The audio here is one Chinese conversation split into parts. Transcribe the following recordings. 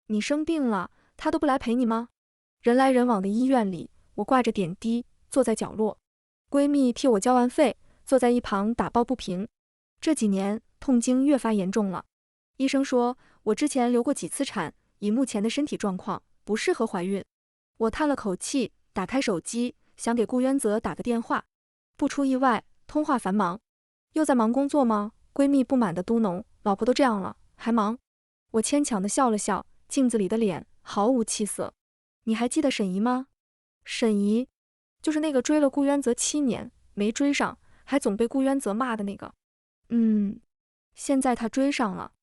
你生病了，他都不来陪你吗？人来人往的医院里，我挂着点滴，坐在角落。闺蜜替我交完费，坐在一旁打抱不平。这几年痛经越发严重了，医生说我之前流过几次产，以目前的身体状况，不适合怀孕。我叹了口气，打开手机，想给顾渊泽打个电话。不出意外，通话繁忙。又在忙工作吗？闺蜜不满地嘟哝，老婆都这样了，还忙？我牵强地笑了笑，镜子里的脸毫无气色。你还记得沈怡吗？沈怡，就是那个追了顾渊泽7年，没追上，还总被顾渊泽骂的那个。现在他追上了。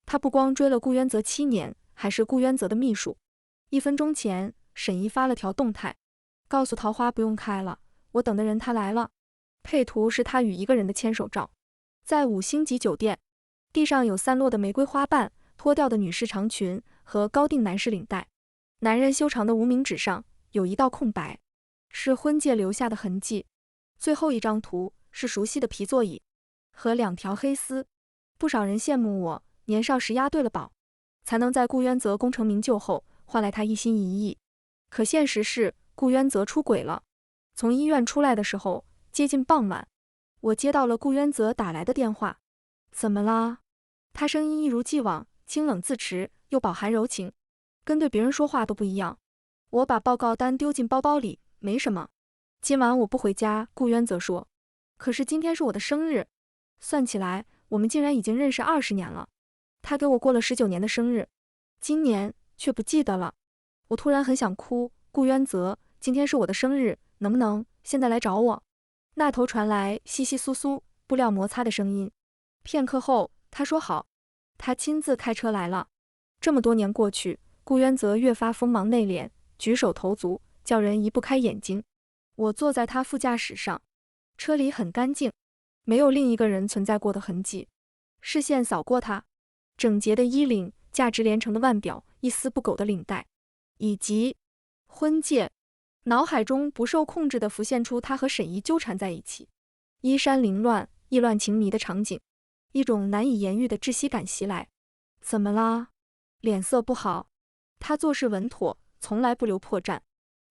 他不光追了顾渊泽7年，还是顾渊泽的秘书。1分钟前，沈怡发了条动态，告诉桃花不用开了，我等的人他来了。配图是他与一个人的牵手照，在5星级酒店，地上有散落的玫瑰花瓣、脱掉的女士长裙和高定男士领带。男人修长的无名指上有一道空白，是婚戒留下的痕迹。最后一张图是熟悉的皮座椅和2条黑丝。不少人羡慕我年少时押对了宝，才能在顾渊泽功成名就后换来他一心一意。可现实是，顾渊泽出轨了。从医院出来的时候，接近傍晚，我接到了顾渊泽打来的电话。怎么啦？他声音一如既往，清冷自持，又饱含柔情，跟对别人说话都不一样。我把报告单丢进包包里，没什么。今晚我不回家，顾渊泽说。可是今天是我的生日，算起来，我们竟然已经认识20年了。他给我过了19年的生日，今年却不记得了。我突然很想哭，顾渊泽，今天是我的生日，能不能现在来找我？那头传来窸窸窣窣、布料摩擦的声音。片刻后，他说好。他亲自开车来了。这么多年过去，顾渊泽越发锋芒内敛，举手投足叫人移不开眼睛。我坐在他副驾驶上，车里很干净，没有另一个人存在过的痕迹。视线扫过他，整洁的衣领，价值连城的腕表，一丝不苟的领带，以及婚戒。脑海中不受控制地浮现出他和沈怡纠缠在一起，衣衫凌乱、意乱情迷的场景，一种难以言喻的窒息感袭来。怎么啦？脸色不好。他做事稳妥，从来不留破绽。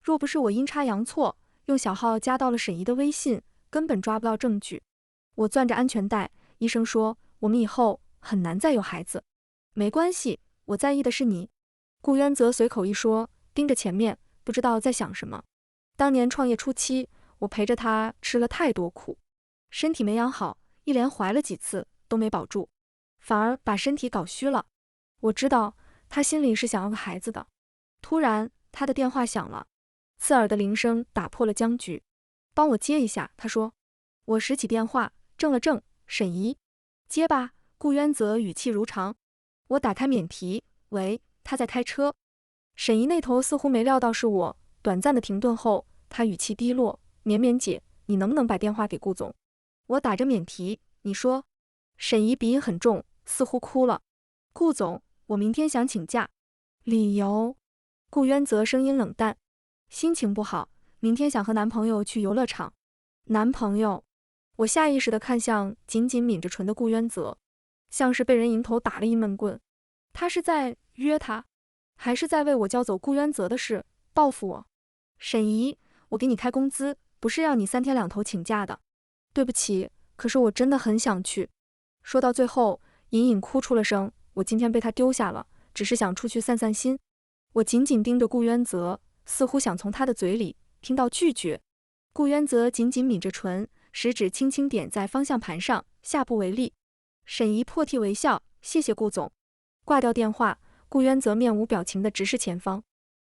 若不是我阴差阳错用小号加到了沈怡的微信，根本抓不到证据。我攥着安全带，医生说我们以后很难再有孩子。没关系，我在意的是你。顾渊泽随口一说，盯着前面，不知道在想什么。当年创业初期，我陪着他吃了太多苦，身体没养好，一连怀了几次都没保住，反而把身体搞虚了。我知道他心里是想要个孩子的。突然，他的电话响了，刺耳的铃声打破了僵局。帮我接一下，他说。我拾起电话，怔了怔，沈怡。接吧。顾渊泽语气如常。我打开免提，喂，他在开车。沈怡那头似乎没料到是我，短暂的停顿后，他语气低落，绵绵姐，你能不能把电话给顾总？我打着免提，你说。沈怡鼻音很重，似乎哭了。顾总，我明天想请假。理由？顾渊泽声音冷淡。心情不好，明天想和男朋友去游乐场。男朋友？我下意识地看向紧紧抿着唇的顾渊泽，像是被人迎头打了一闷棍。他是在约他，还是在为我交走顾渊泽的事报复我？沈怡，我给你开工资，不是让你3天2头请假的。对不起，可是我真的很想去。说到最后，隐隐哭出了声。我今天被他丢下了，只是想出去散散心。我紧紧盯着顾渊泽，似乎想从他的嘴里听到拒绝。顾渊泽紧紧抿着唇，食指轻轻点在方向盘上，下不为例。沈怡破涕为笑，谢谢顾总。挂掉电话，顾渊泽面无表情地直视前方，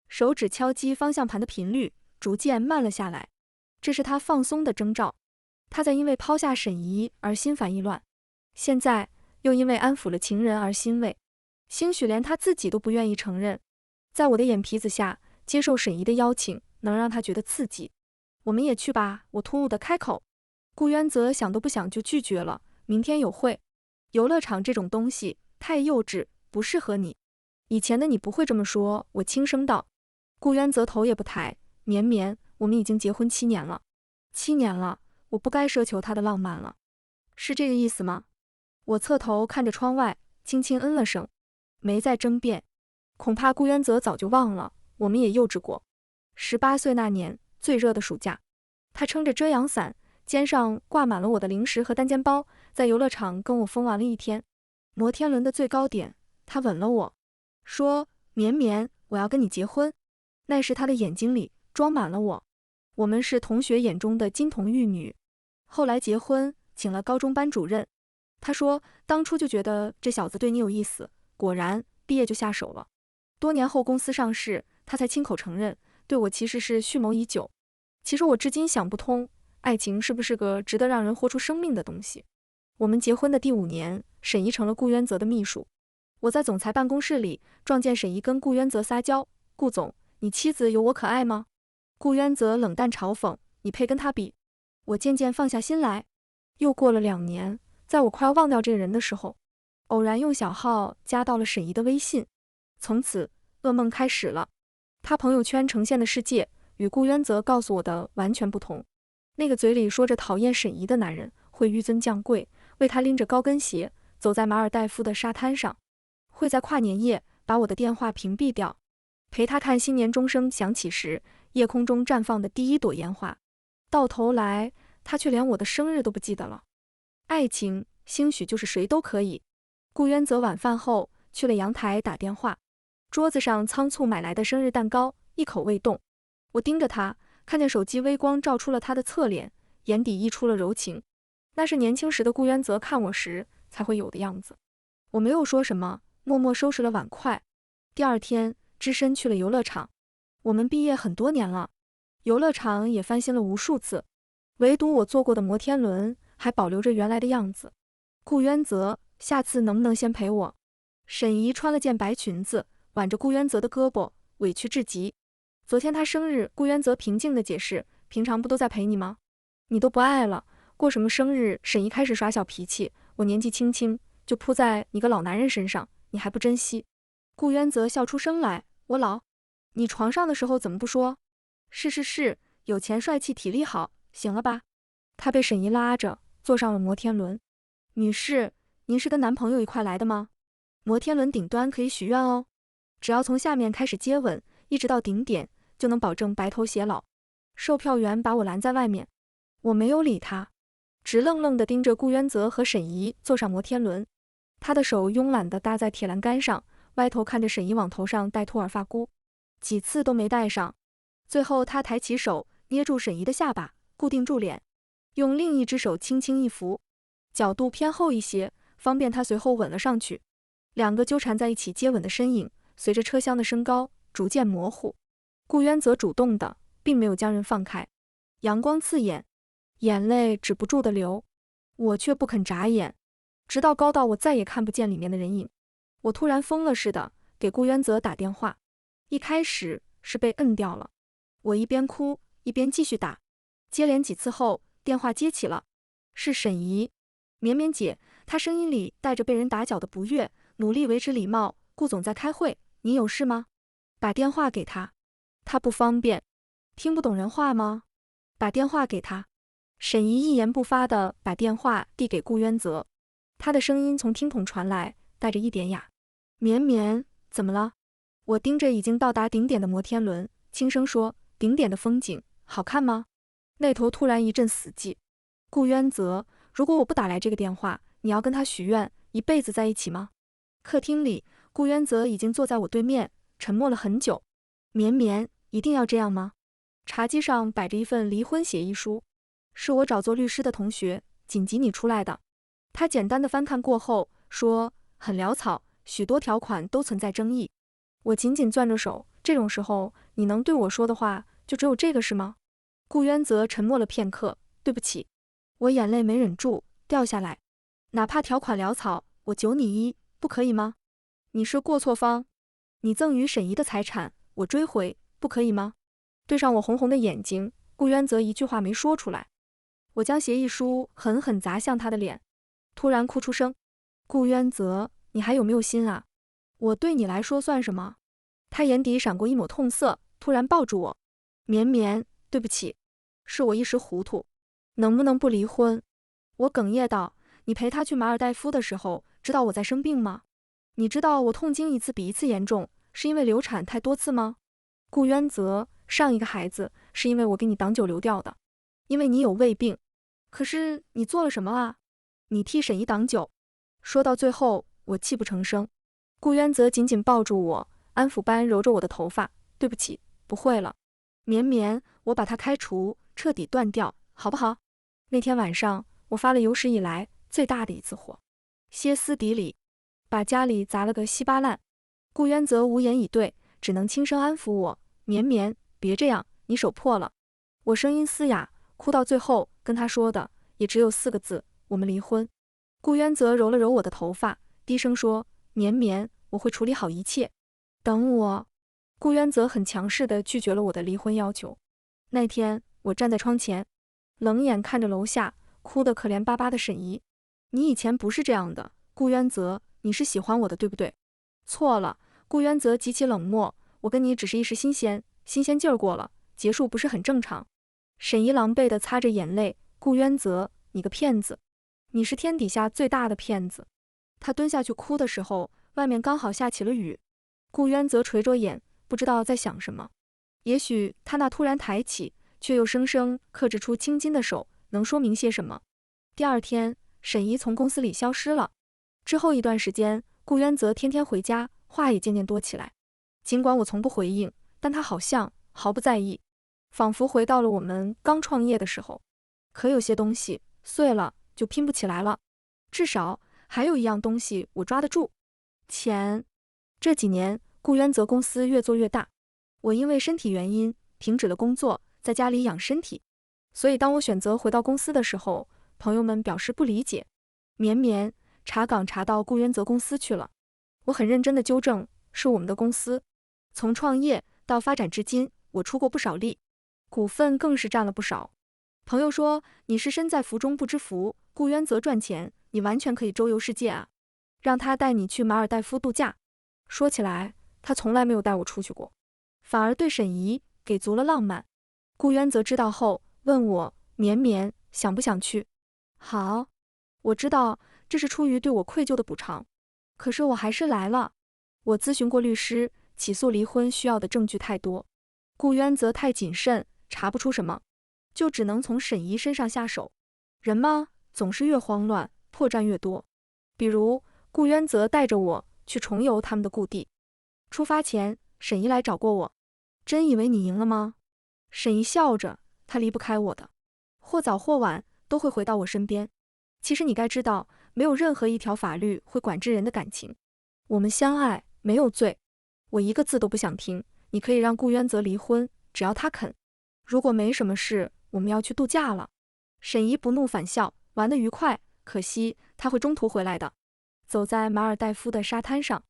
手指敲击方向盘的频率逐渐慢了下来，这是他放松的征兆。他在因为抛下沈怡而心烦意乱，现在又因为安抚了情人而欣慰，兴许连他自己都不愿意承认。在我的眼皮子下，接受沈怡的邀请能让他觉得刺激。我们也去吧，我突兀地开口。顾渊泽想都不想就拒绝了，明天有会。游乐场这种东西太幼稚，不适合你。以前的你不会这么说，我轻声道。顾渊泽头也不抬，绵绵，我们已经结婚7年了。7年了，我不该奢求他的浪漫了。是这个意思吗？我侧头看着窗外，轻轻嗯了声，没再争辩。恐怕顾渊泽早就忘了，我们也幼稚过。18岁那年最热的暑假，他撑着遮阳伞，肩上挂满了我的零食和单肩包，在游乐场跟我疯玩了一天。摩天轮的最高点，他吻了我，说：“绵绵，我要跟你结婚。”那时他的眼睛里装满了我。我们是同学眼中的金童玉女。后来结婚，请了高中班主任。他说，当初就觉得这小子对你有意思，果然毕业就下手了。多年后公司上市，他才亲口承认，对我其实是蓄谋已久。其实我至今想不通，爱情是不是个值得让人豁出生命的东西？我们结婚的第5年，沈怡成了顾渊泽的秘书。我在总裁办公室里撞见沈怡跟顾渊泽撒娇：“顾总，你妻子有我可爱吗？”顾渊泽冷淡嘲讽：“你配跟他比？”我渐渐放下心来。又过了2年，在我快要忘掉这个人的时候，偶然用小号加到了沈怡的微信。从此，噩梦开始了。他朋友圈呈现的世界与顾渊泽告诉我的完全不同。那个嘴里说着讨厌沈怡的男人，会纡尊降贵，为他拎着高跟鞋走在马尔代夫的沙滩上，会在跨年夜把我的电话屏蔽掉，陪他看新年钟声响起时夜空中绽放的第一朵烟花。到头来，他却连我的生日都不记得了。爱情兴许就是谁都可以。顾渊泽晚饭后去了阳台打电话，桌子上仓促买来的生日蛋糕一口未动。我盯着他，看见手机微光照出了他的侧脸，眼底溢出了柔情。那是年轻时的顾渊泽看我时才会有的样子。我没有说什么，默默收拾了碗筷。第2天，只身去了游乐场。我们毕业很多年了，游乐场也翻新了无数次，唯独我坐过的摩天轮还保留着原来的样子。顾渊泽，下次能不能先陪我？沈怡穿了件白裙子，挽着顾渊泽的胳膊，委屈至极。昨天他生日，顾渊泽平静地解释：“平常不都在陪你吗？你都不爱了，过什么生日？”沈怡开始耍小脾气：“我年纪轻轻就扑在你个老男人身上，你还不珍惜？”顾渊泽笑出声来：“我老？你床上的时候怎么不说？是，有钱帅气体力好，行了吧？”他被沈怡拉着坐上了摩天轮。“女士，您是跟男朋友一块来的吗？摩天轮顶端可以许愿哦，只要从下面开始接吻，一直到顶点，就能保证白头偕老。”售票员把我拦在外面。我没有理他，直愣愣地盯着顾渊泽和沈怡坐上摩天轮。他的手慵懒地搭在铁栏杆上，歪头看着沈怡往头上戴托尔发箍，几次都没戴上。最后他抬起手捏住沈怡的下巴，固定住脸，用另一只手轻轻一扶，角度偏后一些，方便他随后吻了上去。2个纠缠在一起接吻的身影，随着车厢的升高逐渐模糊。顾渊泽主动的，并没有将人放开。阳光刺眼，眼泪止不住的流，我却不肯眨眼，直到高到我再也看不见里面的人影。我突然疯了似的给顾渊泽打电话，一开始是被摁掉了。我一边哭一边继续打，接连几次后，电话接起了，是沈怡。绵绵姐，她声音里带着被人打搅的不悦，努力维持礼貌：“顾总在开会，您有事吗？打电话给他。”他不方便。听不懂人话吗？把电话给他。沈怡一言不发地把电话递给顾渊泽，他的声音从听筒传来，带着一点哑：“绵绵，怎么了？”我盯着已经到达顶点的摩天轮，轻声说：“顶点的风景好看吗？”那头突然一阵死寂。顾渊泽，如果我不打来这个电话，你要跟他许愿一辈子在一起吗？客厅里，顾渊泽已经坐在我对面，沉默了很久。绵绵，一定要这样吗？茶几上摆着一份离婚协议书，是我找做律师的同学紧急拟出来的。他简单的翻看过后说，很潦草，许多条款都存在争议。我紧紧攥着手，这种时候你能对我说的话就只有这个是吗？顾渊泽沉默了片刻，对不起。我眼泪没忍住掉下来。哪怕条款潦草，我9你1，不可以吗？你是过错方，你赠予沈怡的财产我追回，不可以吗？对上我红红的眼睛，顾渊泽一句话没说出来。我将协议书狠狠砸向他的脸，突然哭出声：“顾渊泽，你还有没有心啊？我对你来说算什么？”他眼底闪过一抹痛色，突然抱住我：“绵绵，对不起，是我一时糊涂，能不能不离婚？”我哽咽道：“你陪他去马尔代夫的时候，知道我在生病吗？你知道我痛经一次比一次严重，是因为流产太多次吗？顾渊泽，上一个孩子是因为我给你挡酒流掉的，因为你有胃病。可是你做了什么啊？你替沈姨挡酒。说到最后，我泣不成声。顾渊泽紧紧抱住我，安抚般揉着我的头发。对不起，不会了。绵绵，我把他开除，彻底断掉，好不好？那天晚上，我发了有史以来最大的一次火，歇斯底里，把家里砸了个稀巴烂。顾渊泽无言以对，只能轻声安抚我：绵绵，别这样，你手破了。我声音嘶哑，哭到最后跟他说的也只有4个字：我们离婚。顾渊泽揉了揉我的头发，低声说：绵绵，我会处理好一切。等我。顾渊泽很强势地拒绝了我的离婚要求。那天，我站在窗前，冷眼看着楼下哭得可怜巴巴的沈姨。你以前不是这样的，顾渊泽，你是喜欢我的，对不对？错了。顾渊泽极其冷漠，我跟你只是一时新鲜劲儿过了，结束不是很正常？沈姨狼狈地擦着眼泪，顾渊泽，你个骗子，你是天底下最大的骗子。他蹲下去哭的时候，外面刚好下起了雨。顾渊泽垂着眼，不知道在想什么。也许他那突然抬起却又生生克制出青筋的手能说明些什么。第二天，沈姨从公司里消失了。之后一段时间，顾渊泽天天回家，话也渐渐多起来。尽管我从不回应，但他好像毫不在意，仿佛回到了我们刚创业的时候。可有些东西碎了就拼不起来了，至少还有一样东西我抓得住：钱。这几年，顾渊泽公司越做越大，我因为身体原因停止了工作，在家里养身体。所以当我选择回到公司的时候，朋友们表示不理解。绵绵，查岗查到顾渊泽公司去了。我很认真地纠正，是我们的公司。从创业到发展至今，我出过不少力，股份更是占了不少。朋友说，你是身在福中不知福，顾渊泽赚钱，你完全可以周游世界啊，让他带你去马尔代夫度假。说起来，他从来没有带我出去过，反而对沈姨给足了浪漫。顾渊泽知道后问我，绵绵，想不想去？好，我知道这是出于对我愧疚的补偿，可是我还是来了。我咨询过律师，起诉离婚需要的证据太多，顾渊泽太谨慎，查不出什么，就只能从沈姨身上下手。人嘛，总是越慌乱，破绽越多。比如，顾渊泽带着我去重游他们的故地。出发前，沈姨来找过我。真以为你赢了吗？沈姨笑着，她离不开我的，或早或晚都会回到我身边。其实你该知道，没有任何一条法律会管制人的感情。我们相爱，没有罪。我一个字都不想听，你可以让顾渊泽离婚，只要他肯。如果没什么事，我们要去度假了。沈姨不怒反笑，玩得愉快，可惜他会中途回来的。走在马尔代夫的沙滩上，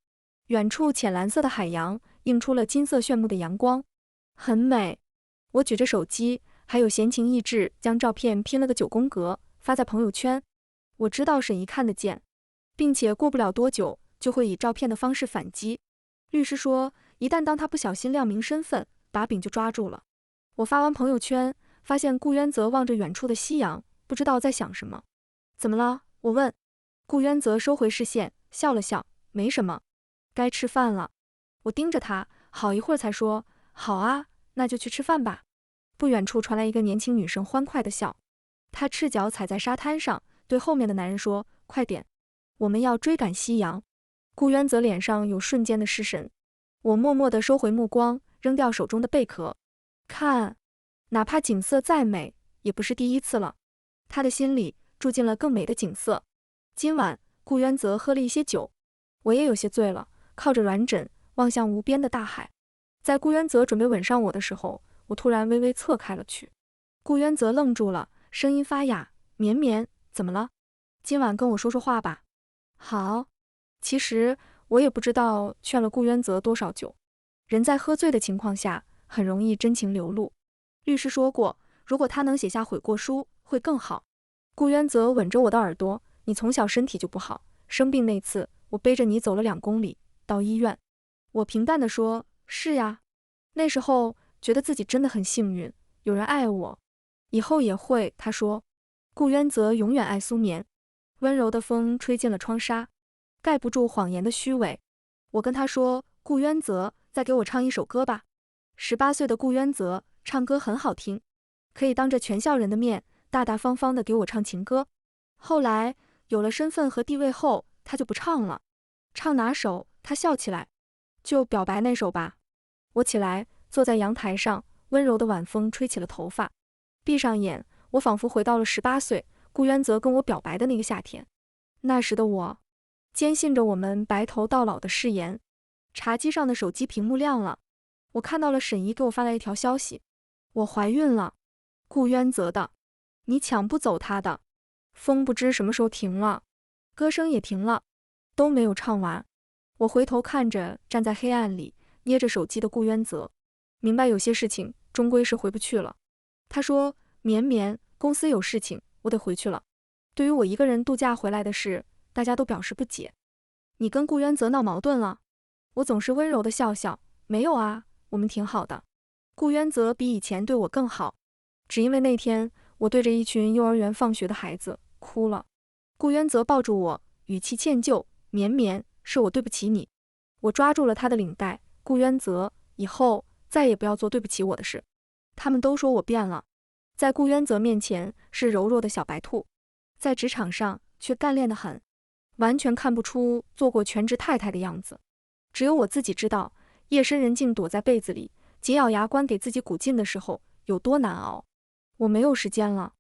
远处浅蓝色的海洋映出了金色炫目的阳光，很美。我举着手机，还有闲情逸致将照片拼了个9宫格，发在朋友圈。我知道沈姨看得见，并且过不了多久就会以照片的方式反击。律师说，一旦当他不小心亮明身份，把柄就抓住了。我发完朋友圈，发现顾渊泽望着远处的夕阳，不知道在想什么。怎么了？我问。顾渊泽收回视线，笑了笑，没什么。该吃饭了。我盯着他，好一会儿才说，好啊，那就去吃饭吧。不远处传来一个年轻女生欢快的笑，她赤脚踩在沙滩上，对后面的男人说，快点，我们要追赶夕阳。顾渊泽脸上有瞬间的失神，我默默地收回目光，扔掉手中的贝壳。看，哪怕景色再美，也不是第一次了。他的心里住进了更美的景色。今晚，顾渊泽喝了一些酒，我也有些醉了，靠着软枕，望向无边的大海。在顾渊泽准备吻上我的时候，我突然微微侧开了去。顾渊泽愣住了，声音发哑，绵绵，怎么了？今晚跟我说说话吧。好。其实我也不知道劝了顾渊泽多少酒，人在喝醉的情况下很容易真情流露。律师说过，如果他能写下悔过书会更好。顾渊泽吻着我的耳朵，你从小身体就不好，生病那次我背着你走了2公里到医院。我平淡地说，是呀，那时候觉得自己真的很幸运，有人爱我，以后也会。他说，顾渊泽永远爱苏眠。温柔的风吹进了窗纱，盖不住谎言的虚伪。我跟他说，顾渊泽，再给我唱一首歌吧。18岁的顾渊泽唱歌很好听，可以当着全校人的面大大方方的给我唱情歌。后来有了身份和地位后，他就不唱了。唱哪首？他笑起来。就表白那首吧。我起来，坐在阳台上，温柔的晚风吹起了头发。闭上眼，我仿佛回到了18岁，顾渊泽跟我表白的那个夏天。那时的我，坚信着我们白头到老的誓言。茶几上的手机屏幕亮了，我看到了沈怡给我发来一条消息：我怀孕了。顾渊泽的，你抢不走他的。风不知什么时候停了，歌声也停了，都没有唱完。我回头看着站在黑暗里捏着手机的顾渊泽，明白有些事情终归是回不去了。他说：绵绵，公司有事情，我得回去了。对于我一个人度假回来的事，大家都表示不解。你跟顾渊泽闹矛盾了？我总是温柔的笑笑，没有啊，我们挺好的。顾渊泽比以前对我更好，只因为那天我对着一群幼儿园放学的孩子哭了。顾渊泽抱住我，语气歉疚：绵绵，是我对不起你。我抓住了他的领带，顾渊泽，以后再也不要做对不起我的事。他们都说我变了，在顾渊泽面前是柔弱的小白兔，在职场上却干练得很，完全看不出做过全职太太的样子。只有我自己知道，夜深人静躲在被子里，紧咬牙关给自己鼓劲的时候有多难熬。我没有时间了，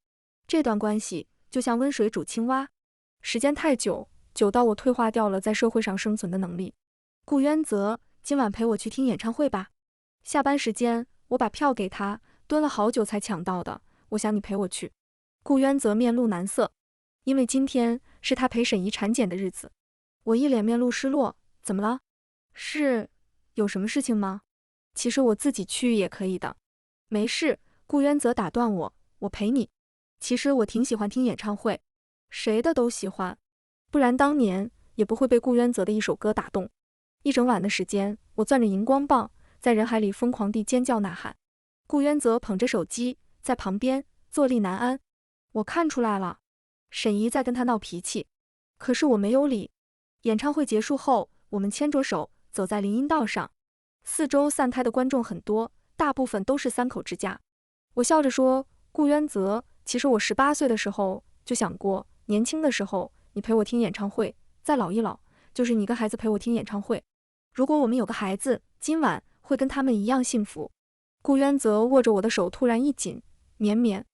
这段关系就像温水煮青蛙，时间太久，久到我退化掉了在社会上生存的能力。顾渊泽，今晚陪我去听演唱会吧。下班时间，我把票给他，蹲了好久才抢到的，我想你陪我去。顾渊泽面露难色，因为今天是他陪沈怡产检的日子。我一脸面露失落，怎么了？是有什么事情吗？其实我自己去也可以的。没事，顾渊泽打断我，我陪你。其实我挺喜欢听演唱会，谁的都喜欢，不然当年也不会被顾渊泽的一首歌打动。一整晚的时间，我攥着荧光棒，在人海里疯狂地尖叫呐喊。顾渊泽捧着手机，在旁边坐立难安。我看出来了，沈怡在跟他闹脾气，可是我没有理。演唱会结束后，我们牵着手走在林荫道上，四周散开的观众很多，大部分都是三口之家。我笑着说：顾渊泽，其实我18岁的时候就想过，年轻的时候你陪我听演唱会，再老一老，就是你跟孩子陪我听演唱会。如果我们有个孩子，今晚会跟他们一样幸福。顾渊泽握着我的手突然一紧，绵绵，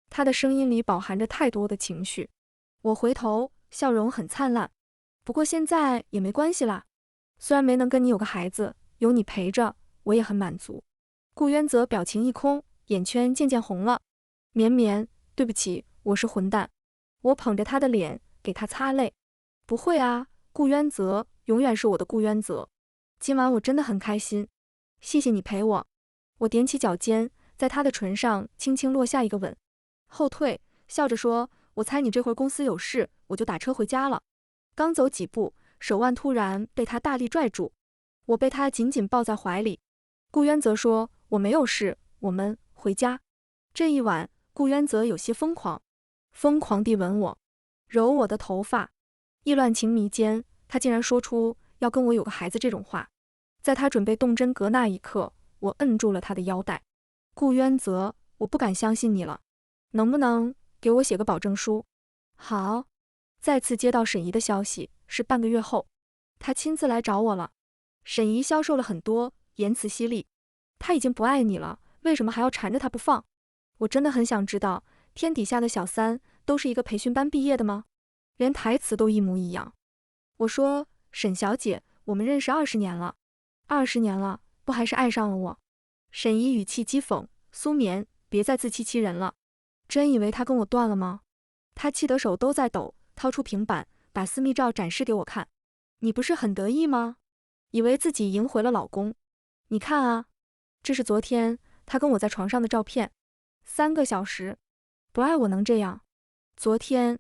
他的声音里饱含着太多的情绪。我回头，笑容很灿烂。不过现在也没关系啦，虽然没能跟你有个孩子，有你陪着，我也很满足。顾渊泽表情一空，眼圈渐渐红了。绵绵，对不起，我是混蛋。我捧着他的脸，给他擦泪。不会啊，顾渊泽，永远是我的顾渊泽。今晚我真的很开心，谢谢你陪我。我踮起脚尖，在他的唇上轻轻落下一个吻，后退，笑着说：我猜你这会儿公司有事，我就打车回家了。刚走几步，手腕突然被他大力拽住，我被他紧紧抱在怀里。顾渊泽说：我没有事，我们回家。这一晚，顾渊泽有些疯狂，疯狂地吻我，揉我的头发。意乱情迷间，他竟然说出要跟我有个孩子这种话。在他准备动真格那一刻，我摁住了他的腰带。顾渊泽，我不敢相信你了，能不能给我写个保证书？好。再次接到沈怡的消息，是半个月后，她亲自来找我了。沈怡消瘦了很多，言辞犀利。他已经不爱你了，为什么还要缠着他不放？我真的很想知道，天底下的小三都是一个培训班毕业的吗？连台词都一模一样。我说：沈小姐，我们认识20年了，20年了，不还是爱上了我？沈怡语气讥讽：苏眠，别再自欺欺人了。真以为他跟我断了吗？他气得手都在抖，掏出平板，把私密照展示给我看。你不是很得意吗？以为自己赢回了老公。你看啊，这是昨天他跟我在床上的照片，3个小时。不爱我能这样？昨天，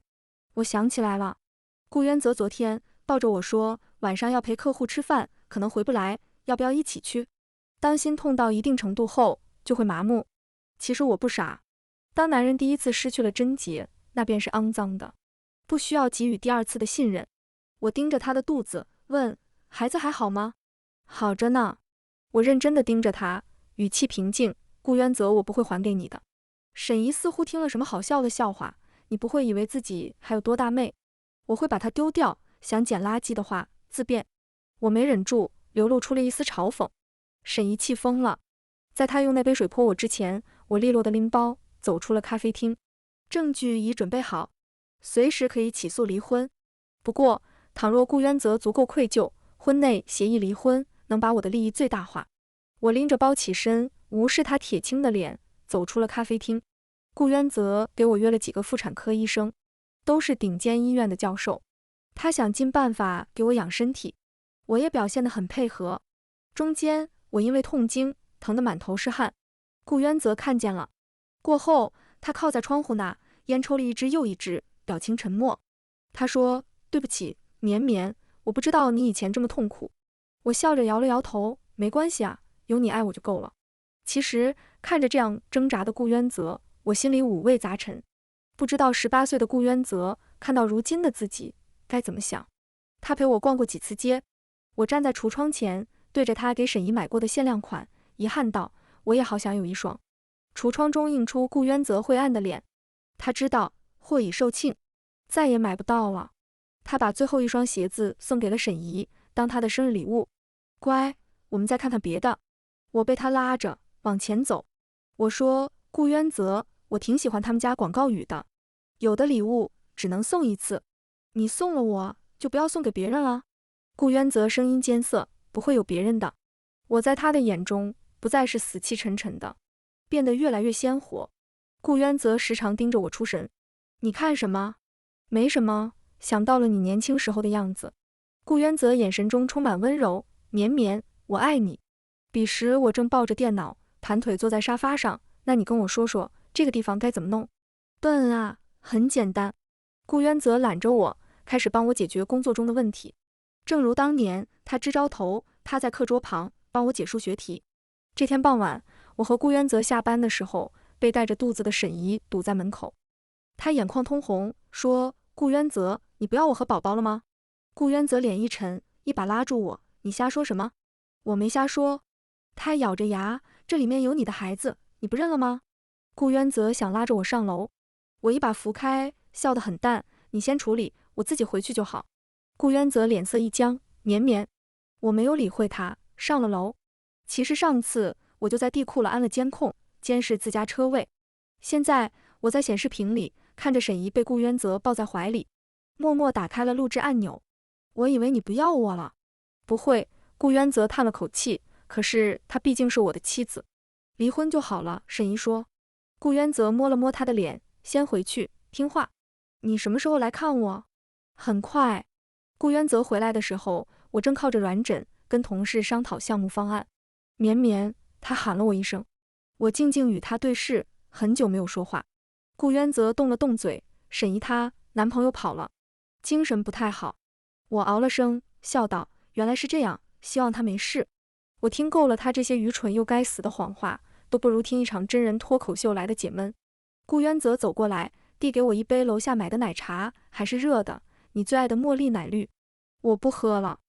我想起来了，顾渊泽昨天抱着我说，晚上要陪客户吃饭，可能回不来，要不要一起去？当心痛到一定程度后，就会麻木。其实我不傻，当男人第一次失去了贞洁，那便是肮脏的，不需要给予第二次的信任。我盯着他的肚子，问：孩子还好吗？好着呢。我认真地盯着他，语气平静。顾渊泽，我不会还给你的。沈怡似乎听了什么好笑的笑话，你不会以为自己还有多大妹？我会把它丢掉，想捡垃圾的话，自便。我没忍住，流露出了一丝嘲讽。沈怡气疯了，在他用那杯水泼我之前，我利落地拎包走出了咖啡厅。证据已准备好，随时可以起诉离婚。不过，倘若顾渊泽足够愧疚，婚内协议离婚能把我的利益最大化。我拎着包起身，无视他铁青的脸，走出了咖啡厅。顾渊泽给我约了几个妇产科医生，都是顶尖医院的教授。他想尽办法给我养身体，我也表现得很配合。中间我因为痛经，疼得满头是汗。顾渊泽看见了，过后他靠在窗户那，烟抽了一支又一支，表情沉默。他说：“对不起，绵绵，我不知道你以前这么痛苦。”我笑着摇了摇头，没关系啊，有你爱我就够了。其实看着这样挣扎的顾渊泽，我心里五味杂陈，不知道18岁的顾渊泽看到如今的自己该怎么想。他陪我逛过几次街，我站在橱窗前，对着他给沈怡买过的限量款，遗憾道：“我也好想有一双。”橱窗中映出顾渊泽灰暗的脸，他知道货已售罄，再也买不到了。他把最后一双鞋子送给了沈怡，当她的生日礼物。乖，我们再看看别的。我被他拉着往前走。我说：“顾渊泽，我挺喜欢他们家广告语的，有的礼物只能送一次，你送了我就不要送给别人了。”顾渊泽声音艰涩：“不会有别人的。”我在他的眼中不再是死气沉沉的，变得越来越鲜活。顾渊泽时常盯着我出神：“你看什么？”“没什么，想到了你年轻时候的样子。”顾渊泽眼神中充满温柔：“绵绵，我爱你。”彼时我正抱着电脑，盘腿坐在沙发上。那你跟我说说，这个地方该怎么弄？笨啊，很简单。顾渊泽揽着我，开始帮我解决工作中的问题。正如当年，他支招头，趴在课桌旁帮我解数学题。这天傍晚，我和顾渊泽下班的时候，被带着肚子的沈怡堵在门口。他眼眶通红，说：“顾渊泽，你不要我和宝宝了吗？”顾渊泽脸一沉，一把拉住我：“你瞎说什么？”我没瞎说。他咬着牙：“这里面有你的孩子，你不认了吗？”顾渊泽想拉着我上楼，我一把扶开，笑得很淡：“你先处理，我自己回去就好。”顾渊泽脸色一僵：“绵绵。”我没有理会他，上了楼。其实上次我就在地库了安了监控，监视自家车位。现在我在显示屏里看着沈怡被顾渊泽抱在怀里，默默打开了录制按钮。我以为你不要我了。不会，顾渊泽叹了口气，可是她毕竟是我的妻子。离婚就好了，沈怡说。顾渊泽摸了摸她的脸，先回去，听话。你什么时候来看我？很快。顾渊泽回来的时候，我正靠着软枕，跟同事商讨项目方案。绵绵，他喊了我一声。我静静与他对视，很久没有说话。顾渊泽动了动嘴，沈怡她男朋友跑了，精神不太好。我熬了声，笑道：“原来是这样，希望他没事。”我听够了他这些愚蠢又该死的谎话，都不如听一场真人脱口秀来的解闷。顾渊泽走过来，递给我一杯楼下买的奶茶，还是热的，你最爱的茉莉奶绿。我不喝了。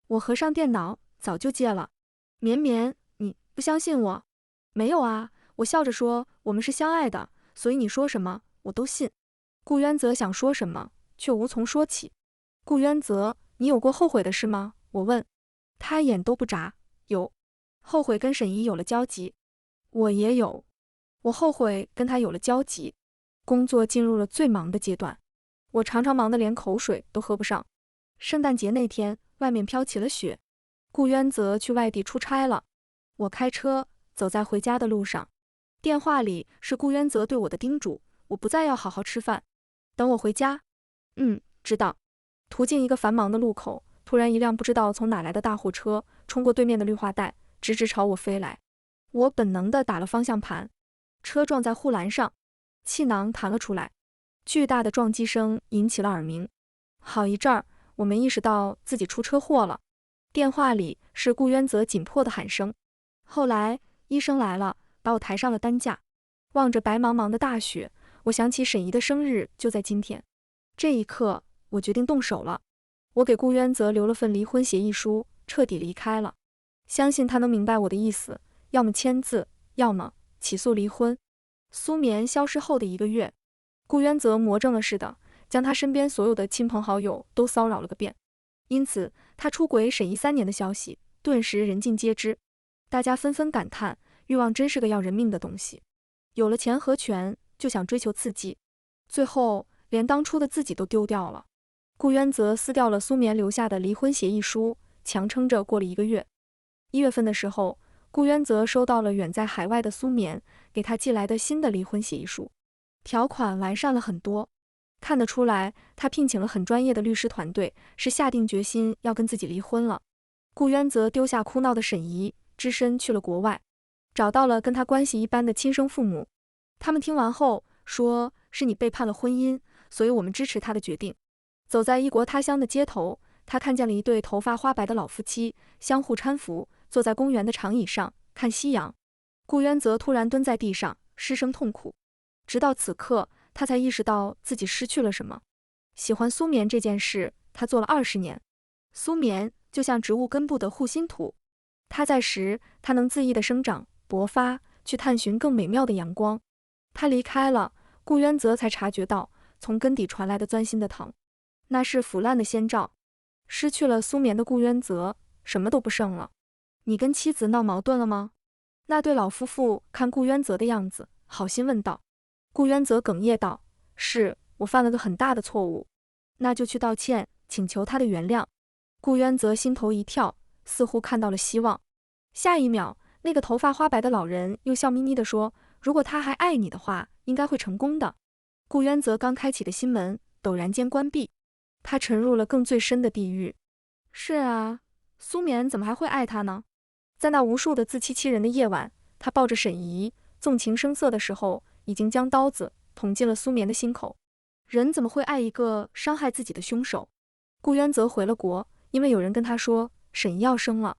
我合上电脑，早就戒了。绵绵，你不相信我？没有啊，我笑着说，我们是相爱的，所以你说什么我都信。顾渊泽想说什么，却无从说起。顾渊泽，你有过后悔的事吗？我问。他眼都不眨。有。后悔跟沈怡有了交集。我也有。我后悔跟他有了交集。工作进入了最忙的阶段，我常常忙得连口水都喝不上。圣诞节那天，外面飘起了雪。顾渊泽去外地出差了。我开车走在回家的路上，电话里是顾渊泽对我的叮嘱，我不再要好好吃饭，等我回家。知道。途经一个繁忙的路口，突然一辆不知道从哪来的大货车冲过对面的绿化带，直直朝我飞来。我本能地打了方向盘，车撞在护栏上，气囊弹了出来，巨大的撞击声引起了耳鸣。好一阵儿，我没意识到自己出车祸了。电话里是顾渊泽紧迫的喊声。后来医生来了，把我抬上了担架。望着白茫茫的大雪，我想起沈怡的生日就在今天。这一刻，我决定动手了。我给顾渊泽留了份离婚协议书，彻底离开了。相信他能明白我的意思，要么签字，要么起诉离婚。苏眠消失后的1个月，顾渊则魔怔了似的，将他身边所有的亲朋好友都骚扰了个遍。因此，他出轨沈怡3年的消息顿时人尽皆知，大家纷纷感叹，欲望真是个要人命的东西。有了钱和权，就想追求刺激，最后连当初的自己都丢掉了。顾渊则撕掉了苏眠留下的离婚协议书，强撑着过了1个月。1月份的时候，顾渊则收到了远在海外的苏眠给他寄来的新的离婚协议书，条款完善了很多，看得出来他聘请了很专业的律师团队，是下定决心要跟自己离婚了。顾渊则丢下哭闹的沈怡，只身去了国外，找到了跟他关系一般的亲生父母。他们听完后说，是你背叛了婚姻，所以我们支持他的决定。走在异国他乡的街头，他看见了一对头发花白的老夫妻，相互搀扶，坐在公园的长椅上看夕阳。顾渊则突然蹲在地上，失声痛哭。直到此刻，他才意识到自己失去了什么。喜欢苏眠这件事，他做了20年。苏眠就像植物根部的护心土，他在时，它能恣意的生长勃发，去探寻更美妙的阳光。他离开了，顾渊则才察觉到从根底传来的钻心的疼，那是腐烂的先兆。失去了苏眠的顾渊则什么都不剩了。你跟妻子闹矛盾了吗？那对老夫妇看顾渊则的样子，好心问道。顾渊则哽咽道，是我犯了个很大的错误。那就去道歉，请求他的原谅。顾渊则心头一跳，似乎看到了希望。下一秒，那个头发花白的老人又笑眯眯地说，如果他还爱你的话，应该会成功的。顾渊则刚开启的心门陡然间关闭，他沉入了更最深的地狱。是啊，苏眠怎么还会爱他呢？在那无数的自欺欺人的夜晚，他抱着沈怡，纵情声色的时候，已经将刀子捅进了苏眠的心口。人怎么会爱一个伤害自己的凶手？顾渊则回了国，因为有人跟他说沈怡要生了。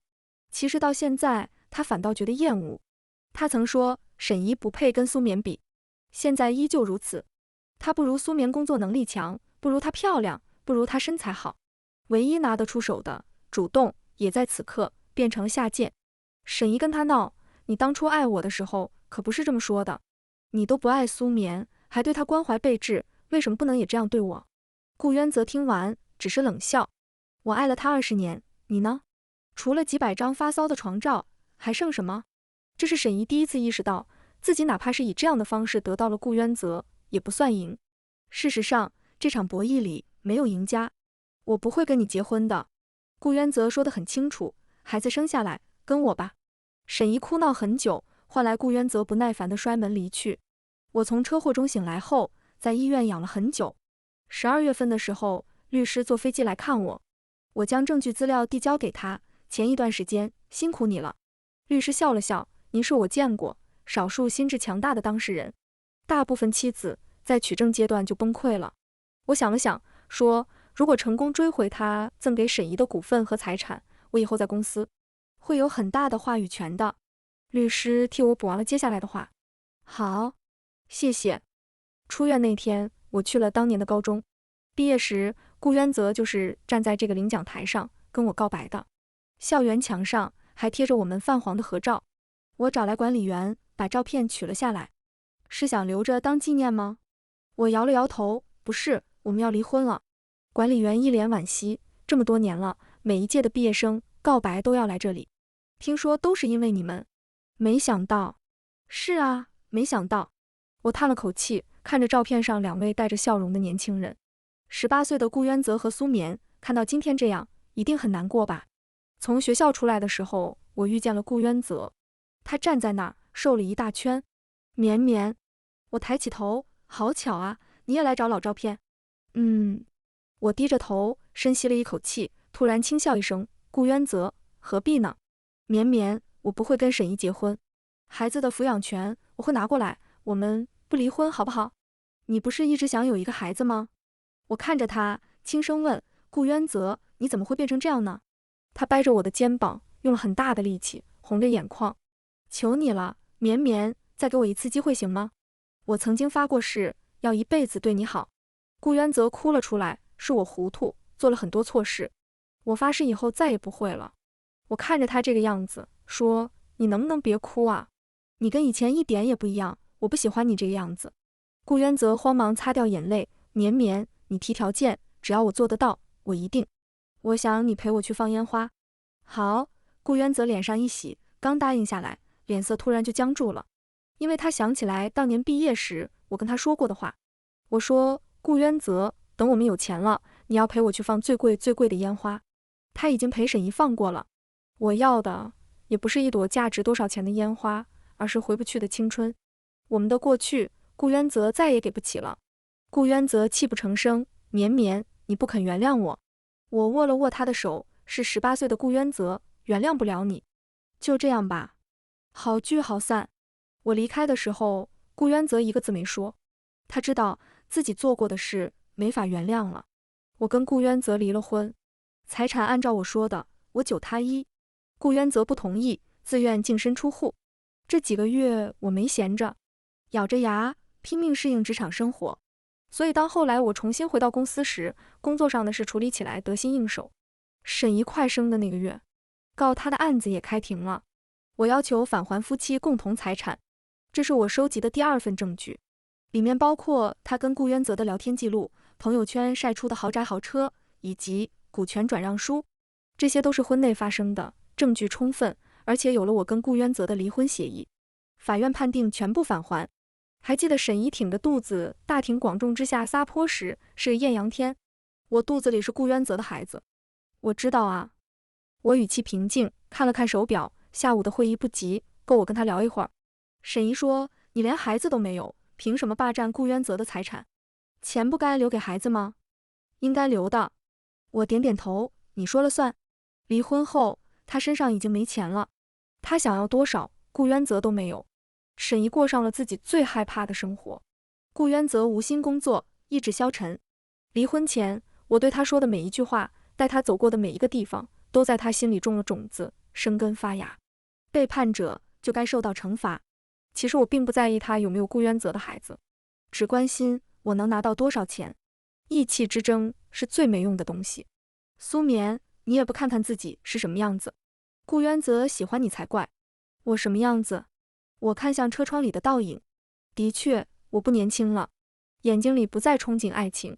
其实到现在，他反倒觉得厌恶。他曾说沈怡不配跟苏眠比，现在依旧如此。他不如苏眠工作能力强，不如她漂亮，不如她身材好。唯一拿得出手的主动，也在此刻变成了下贱。沈怡跟他闹，你当初爱我的时候可不是这么说的。你都不爱苏眠，还对他关怀备至，为什么不能也这样对我？顾渊则听完只是冷笑，我爱了他20年，你呢？除了几百张发骚的床照，还剩什么？这是沈怡第一次意识到，自己哪怕是以这样的方式得到了顾渊则，也不算赢。事实上，这场博弈里没有赢家。我不会跟你结婚的。顾渊则说得很清楚，孩子生下来，跟我吧。沈怡哭闹很久，换来顾渊则不耐烦地摔门离去。我从车祸中醒来后，在医院养了很久。12月份的时候，律师坐飞机来看我，我将证据资料递交给他。前一段时间辛苦你了。律师笑了笑，您是我见过少数心智强大的当事人，大部分妻子在取证阶段就崩溃了。我想了想，说如果成功追回他赠给沈怡的股份和财产，我以后在公司会有很大的话语权的。律师替我补完了接下来的话。好，谢谢。出院那天，我去了当年的高中。毕业时，顾渊则就是站在这个领奖台上跟我告白的。校园墙上还贴着我们泛黄的合照。我找来管理员把照片取了下来。是想留着当纪念吗？我摇了摇头，不是，我们要离婚了。管理员一脸惋惜，这么多年了，每一届的毕业生告白都要来这里，听说都是因为你们。没想到。是啊，没想到。我叹了口气，看着照片上2位带着笑容的年轻人。18岁的顾渊则和苏眠，看到今天这样，一定很难过吧。从学校出来的时候，我遇见了顾渊则，他站在那儿，瘦了一大圈。绵绵，我抬起头，好巧啊，你也来找老照片。我低着头，深吸了一口气，突然轻笑一声，顾渊则，何必呢？绵绵，我不会跟沈怡结婚，孩子的抚养权我会拿过来，我们不离婚好不好？你不是一直想有一个孩子吗？我看着他，轻声问，顾渊则，你怎么会变成这样呢？他掰着我的肩膀，用了很大的力气，红着眼眶。求你了，绵绵，再给我一次机会行吗？我曾经发过誓，要一辈子对你好。顾渊则哭了出来，是我糊涂，做了很多错事。我发誓以后再也不会了。我看着他这个样子，说：“你能不能别哭啊？你跟以前一点也不一样，我不喜欢你这个样子。”顾渊泽慌忙擦掉眼泪，绵绵，你提条件，只要我做得到，我一定。我想你陪我去放烟花。好，顾渊泽脸上一喜，刚答应下来，脸色突然就僵住了，因为他想起来当年毕业时我跟他说过的话。我说：“顾渊泽，等我们有钱了，你要陪我去放最贵最贵的烟花。”他已经陪沈怡放过了，我要的也不是一朵价值多少钱的烟花，而是回不去的青春。我们的过去，顾渊泽再也给不起了。顾渊泽泣不成声，绵绵，你不肯原谅我。我握了握他的手，是18岁的顾渊泽，原谅不了你。就这样吧，好聚好散。我离开的时候，顾渊泽一个字没说，他知道自己做过的事没法原谅了。我跟顾渊泽离了婚，财产按照我说的，我9他1。顾渊泽不同意，自愿净身出户。这几个月我没闲着，咬着牙拼命适应职场生活。所以当后来我重新回到公司时，工作上的事处理起来得心应手。沈怡快生的那个月，告他的案子也开庭了，我要求返还夫妻共同财产。这是我收集的第2份证据，里面包括他跟顾渊泽的聊天记录、朋友圈晒出的豪宅豪车以及股权转让书，这些都是婚内发生的，证据充分，而且有了我跟顾渊泽的离婚协议。法院判定全部返还。还记得沈怡挺着肚子大庭广众之下撒泼时是个艳阳天，我肚子里是顾渊泽的孩子。我知道啊。我语气平静，看了看手表，下午的会议不急，够我跟他聊一会儿。沈怡说：“你连孩子都没有，凭什么霸占顾渊泽的财产？钱不该留给孩子吗？”应该留的。我点点头，你说了算。离婚后，他身上已经没钱了，他想要多少，顾渊泽都没有。沈怡过上了自己最害怕的生活。顾渊泽无心工作，意志消沉。离婚前，我对他说的每一句话，带他走过的每一个地方，都在他心里种了种子，生根发芽。背叛者就该受到惩罚。其实我并不在意他有没有顾渊泽的孩子，只关心我能拿到多少钱。意气之争是最没用的东西。苏眠，你也不看看自己是什么样子。顾渊泽喜欢你才怪。我什么样子？我看向车窗里的倒影。的确，我不年轻了，眼睛里不再憧憬爱情。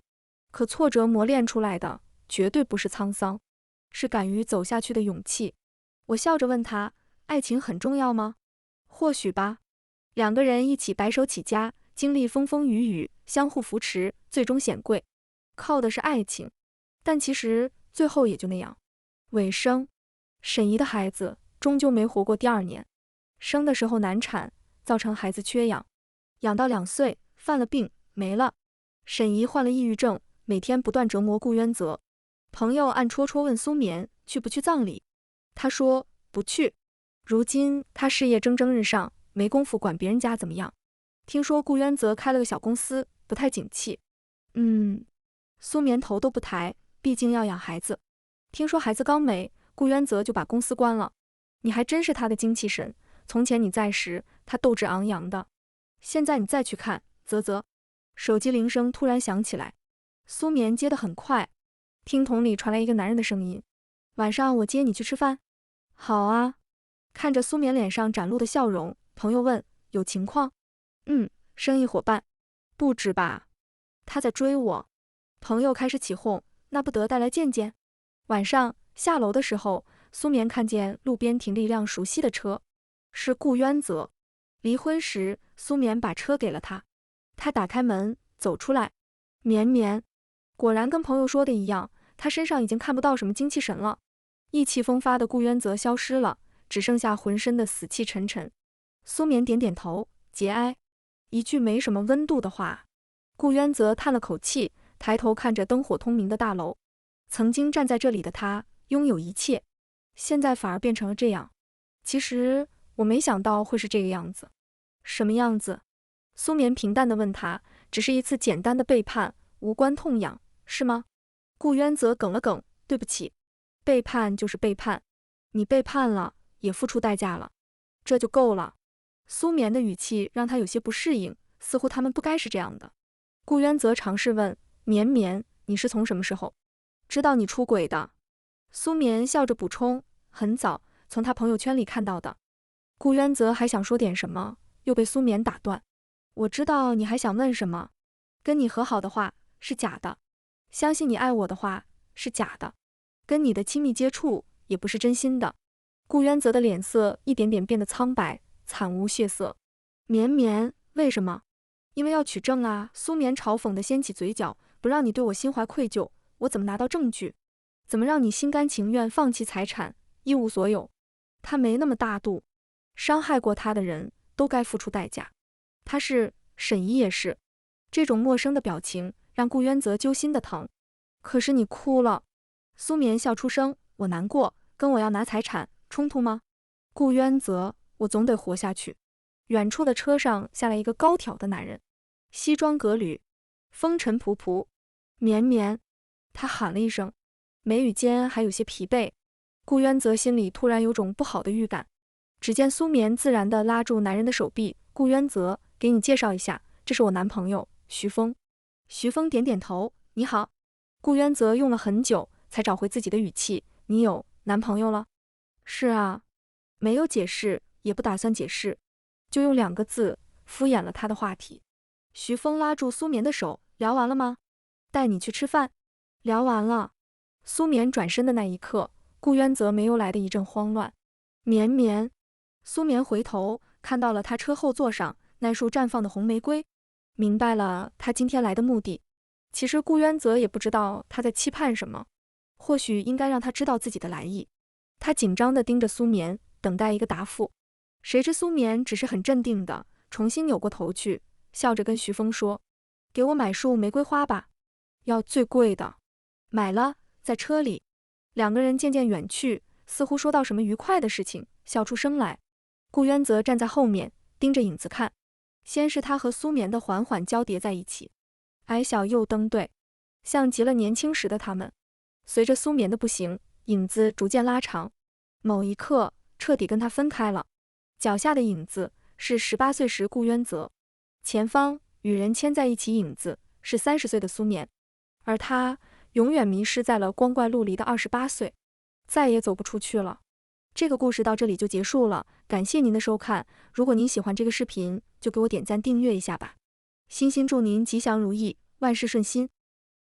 可挫折磨练出来的，绝对不是沧桑，是敢于走下去的勇气。我笑着问他，爱情很重要吗？或许吧。2个人一起白手起家，经历风风雨雨，相互扶持，最终显贵，靠的是爱情。但其实最后也就那样。尾声，沈怡的孩子终究没活过第2年。生的时候难产，造成孩子缺氧，养到2岁，犯了病，没了。沈怡患了抑郁症，每天不断折磨顾渊泽。朋友暗戳戳问苏眠去不去葬礼，他说不去。如今他事业蒸蒸日上，没工夫管别人家怎么样。听说顾渊泽开了个小公司，不太景气。苏眠头都不抬，毕竟要养孩子。听说孩子刚没，顾渊泽就把公司关了。你还真是他的精气神。从前你在时，他斗志昂扬的，现在你再去看，啧啧。手机铃声突然响起来，苏眠接得很快，听筒里传来一个男人的声音：“晚上我接你去吃饭。”好啊。看着苏眠脸上展露的笑容，朋友问：“有情况？”“生意伙伴。”“不止吧？他在追我。”朋友开始起哄：“那不得带来见见？”晚上下楼的时候，苏眠看见路边停了一辆熟悉的车。是顾渊泽。离婚时，苏眠把车给了他。他打开门走出来，绵绵，果然跟朋友说的一样，他身上已经看不到什么精气神了。意气风发的顾渊泽消失了，只剩下浑身的死气沉沉。苏眠点点头，节哀，一句没什么温度的话。顾渊泽叹了口气，抬头看着灯火通明的大楼。曾经站在这里的他，拥有一切，现在反而变成了这样。其实我没想到会是这个样子。什么样子？苏眠平淡地问他，只是一次简单的背叛，无关痛痒，是吗？顾渊泽梗了梗，对不起，背叛就是背叛，你背叛了，也付出代价了，这就够了。苏眠的语气让他有些不适应，似乎他们不该是这样的。顾渊泽尝试问，绵绵，你是从什么时候知道你出轨的？苏眠笑着补充，很早，从他朋友圈里看到的。顾渊泽还想说点什么，又被苏眠打断。我知道你还想问什么，跟你和好的话是假的，相信你爱我的话是假的，跟你的亲密接触也不是真心的。顾渊泽的脸色一点点变得苍白，惨无血色。绵绵，为什么？因为要取证啊！苏眠嘲讽地掀起嘴角，不让你对我心怀愧疚，我怎么拿到证据？怎么让你心甘情愿放弃财产，一无所有？他没那么大度，伤害过他的人都该付出代价。他是，沈怡也是。这种陌生的表情让顾渊泽揪心的疼。可是你哭了。苏眠笑出声，我难过，跟我要拿财产，冲突吗？顾渊泽，我总得活下去。远处的车上下来一个高挑的男人，西装革履，风尘仆仆。绵绵，他喊了一声，眉宇间还有些疲惫。顾渊泽心里突然有种不好的预感。只见苏眠自然地拉住男人的手臂，顾渊泽，给你介绍一下，这是我男朋友徐峰。徐峰点点头，你好。顾渊泽用了很久才找回自己的语气，你有男朋友了？是啊。没有解释，也不打算解释，就用2个字敷衍了他的话题。徐峰拉住苏眠的手，聊完了吗？带你去吃饭。聊完了。苏眠转身的那一刻，顾渊泽没由来的一阵慌乱。绵绵。苏眠回头看到了他车后座上那束绽放的红玫瑰，明白了他今天来的目的。其实顾渊泽也不知道他在期盼什么，或许应该让他知道自己的来意。他紧张地盯着苏眠，等待一个答复。谁知苏眠只是很镇定地重新扭过头去，笑着跟徐峰说，给我买束玫瑰花吧，要最贵的。买了，在车里。2个人渐渐远去，似乎说到什么愉快的事情，笑出声来。顾渊泽站在后面盯着影子看，先是他和苏眠的缓缓交叠在一起，矮小又登对，像极了年轻时的他们。随着苏眠的步行，影子逐渐拉长，某一刻彻底跟他分开了。脚下的影子是18岁时顾渊泽，前方与人牵在一起影子是30岁的苏眠，而他永远迷失在了光怪陆离的28岁，再也走不出去了。这个故事到这里就结束了，感谢您的收看。如果您喜欢这个视频，就给我点赞订阅一下吧。星星祝您吉祥如意，万事顺心。